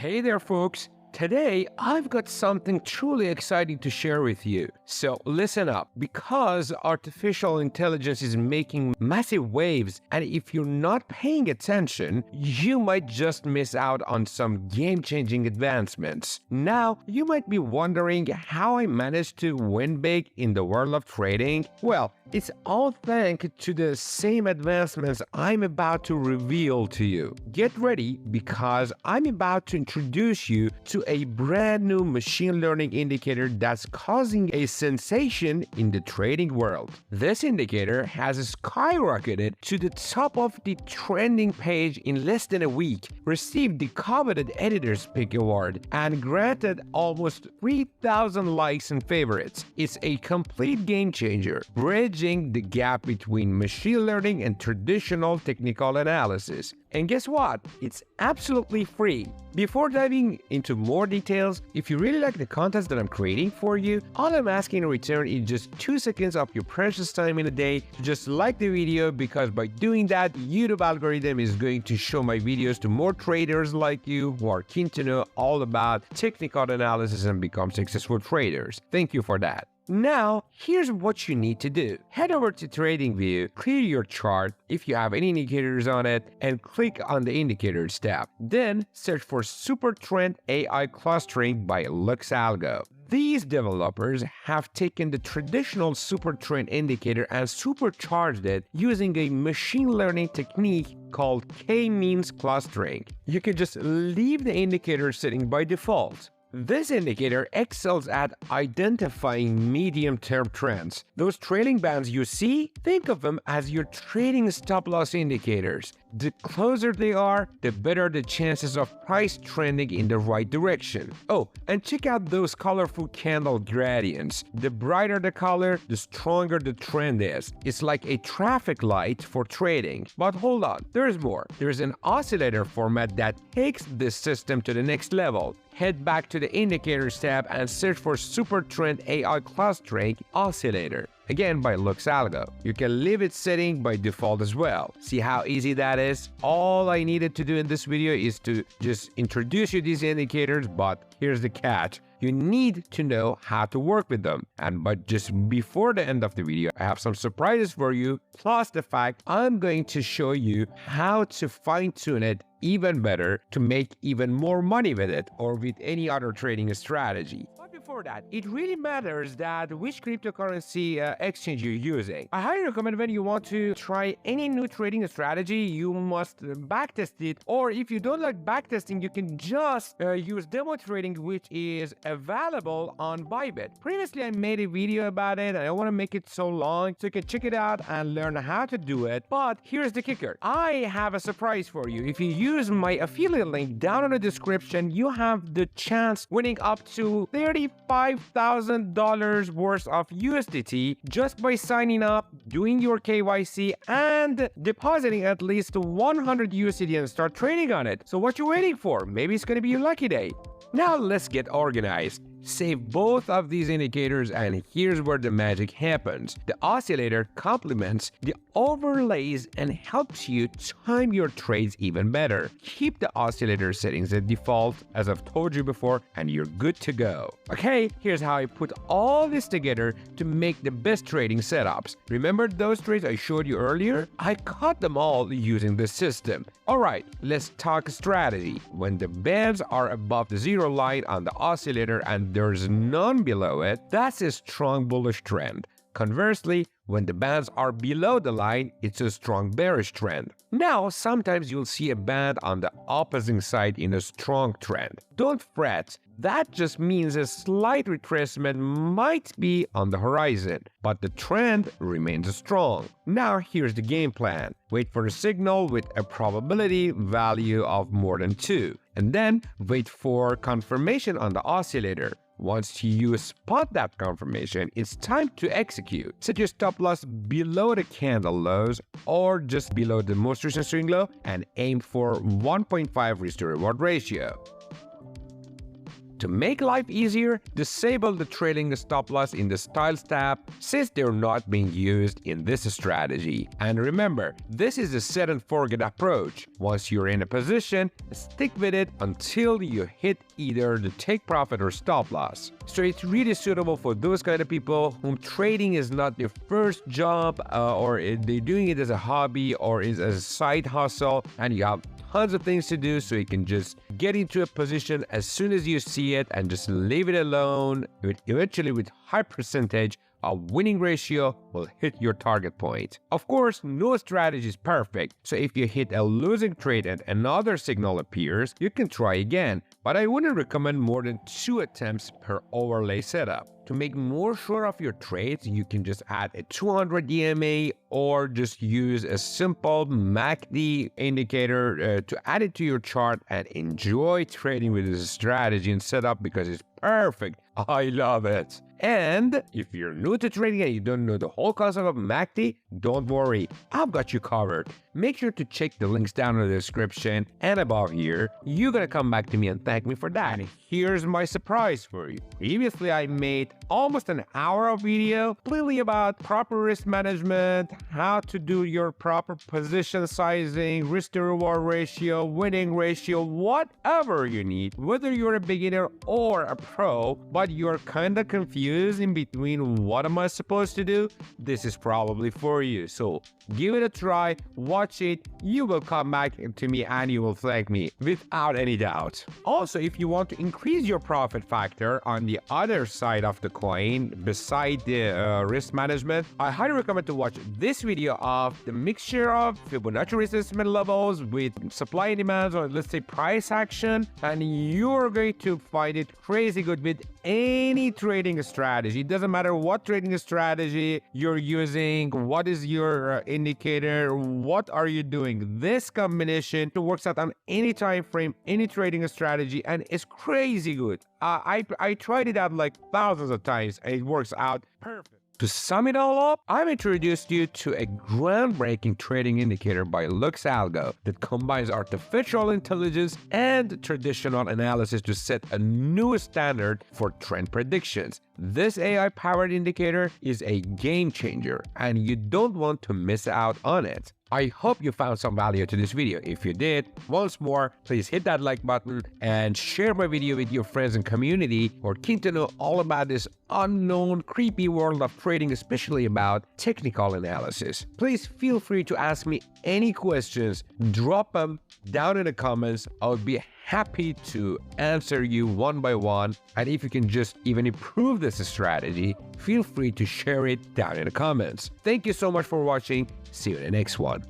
Hey there, folks. Today, I've got something truly exciting to share with you. So listen up, because artificial intelligence is making massive waves, and if you're not paying attention, you might just miss out on some game-changing advancements. Now, you might be wondering how I managed to win big in the world of trading. Well, it's all thanks to the same advancements I'm about to reveal to you. Get ready, because I'm about to introduce you to a brand new machine learning indicator that's causing a sensation in the trading world. This indicator has skyrocketed to the top of the trending page in less than a week, received the coveted Editor's Pick Award, and granted almost 3,000 likes and favorites. It's a complete game changer, bridging the gap between machine learning and traditional technical analysis. And guess what? It's absolutely free. Before diving into more details, if you really like the content that I'm creating for you, all I'm asking in return is just 2 seconds of your precious time in a day to just like the video, because by doing that, YouTube algorithm is going to show my videos to more traders like you who are keen to know all about technical analysis and become successful traders. Thank you for that. Now, here's what you need to do. Head over to TradingView, clear your chart if you have any indicators on it, and click on the Indicators tab. Then, search for Supertrend AI Clustering by LuxAlgo. These developers have taken the traditional Supertrend indicator and supercharged it using a machine learning technique called K-means clustering. You can just leave the indicator setting by default. This indicator excels at identifying medium-term trends. Those trailing bands you see, think of them as your trading stop-loss indicators. The closer they are, the better the chances of price trending in the right direction. Oh, and check out those colorful candle gradients. The brighter the color, the stronger the trend is. It's like a traffic light for trading. But hold on, there's more. There's an oscillator format that takes this system to the next level. Head back to the Indicators tab and search for Supertrend AI Clustering Oscillator, again by LuxAlgo. You can leave its setting by default as well. See how easy that is? All I needed to do in this video is to just introduce you these indicators, but here's the catch. You need to know how to work with them. But just before the end of the video, I have some surprises for you, plus the fact I'm going to show you how to fine-tune it even better to make even more money with it or with any other trading strategy. But before that, it really matters that which cryptocurrency exchange you're using. I highly recommend when you want to try any new trading strategy, you must backtest it, or if you don't like backtesting, you can just use demo trading, which is available on Bybit. Previously, I made a video about it, and I don't want to make it so long, so you can check it out and learn how to do it. But here's the kicker. I have a surprise for you. If you use my affiliate link down in the description, you have the chance winning up to $35,000 worth of USDT just by signing up, doing your KYC, and depositing at least 100 USDT and start trading on it. So what you waiting for? Maybe it's gonna be your lucky day. Now let's get organized. Save both of these indicators, and here's where the magic happens. The oscillator complements the overlays and helps you time your trades even better. Keep the oscillator settings at default, as I've told you before, and you're good to go. Okay, here's how I put all this together to make the best trading setups. Remember those trades I showed you earlier? I caught them all using this system. Alright, let's talk strategy. When the bands are above the zero line on the oscillator and there's none below it, that's a strong bullish trend. Conversely, when the bands are below the line, it's a strong bearish trend. Now, sometimes you'll see a band on the opposite side in a strong trend. Don't fret, that just means a slight retracement might be on the horizon, but the trend remains strong. Now, here's the game plan. Wait for a signal with a probability value of more than 2, and then wait for confirmation on the oscillator. Once you spot that confirmation, it's time to execute. Set your stop loss below the candle lows or just below the most recent swing low and aim for 1.5 risk to reward ratio. To make life easier, disable the trailing stop loss in the styles tab since they're not being used in this strategy. And remember, this is a set and forget approach. Once you're in a position, stick with it until you hit either the take profit or stop loss. So it's really suitable for those kind of people whom trading is not their first job, or they're doing it as a hobby or is as a side hustle, and you have tons of things to do, so you can just get into a position as soon as you see it and just leave it alone. Eventually, with high percentage of winning ratio, will hit your target point. Of course, no strategy is perfect, so if you hit a losing trade and another signal appears, you can try again, but I wouldn't recommend more than 2 attempts per overlay setup. To make more sure of your trades, you can just add a 200 EMA or just use a simple MACD indicator to add it to your chart and enjoy trading with this strategy and setup because it's perfect. I love it. And if you're new to trading and you don't know the whole concept of MACD, don't worry, I've got you covered. Make sure to check the links down in the description and above here. You're gonna come back to me and thank me for that. Here's my surprise for you. Previously, I made almost an hour of video completely about proper risk management, how to do your proper position sizing, risk to reward ratio, winning ratio, whatever you need, whether you're a beginner or a pro, but you're kind of confused in between what am I supposed to do, this is probably for you. So give it a try, watch it, you will come back to me and you will thank me without any doubt. Also, if you want to increase your profit factor on the other side of the coin beside the risk management, I highly recommend to watch this video of the mixture of Fibonacci retracement levels with supply and demand, or let's say price action, and you're going to find it crazy good with any trading strategy. It doesn't matter what trading strategy you're using, what is your indicator, what are you doing. This combination works out on any time frame, any trading strategy, and it's crazy good. I tried it out like thousands of times and it works out perfect. To sum it all up, I've introduced you to a groundbreaking trading indicator by LuxAlgo that combines artificial intelligence and traditional analysis to set a new standard for trend predictions. This AI-powered indicator is a game changer, and you don't want to miss out on it. I hope you found some value to this video. If you did, once more, please hit that like button and share my video with your friends and community who are keen to know all about this unknown, creepy world of trading, especially about technical analysis. Please feel free to ask me any questions. Drop them down in the comments. I would be happy to answer you one by one. And if you can just even improve this strategy, feel free to share it down in the comments. Thank you so much for watching. See you in the next one.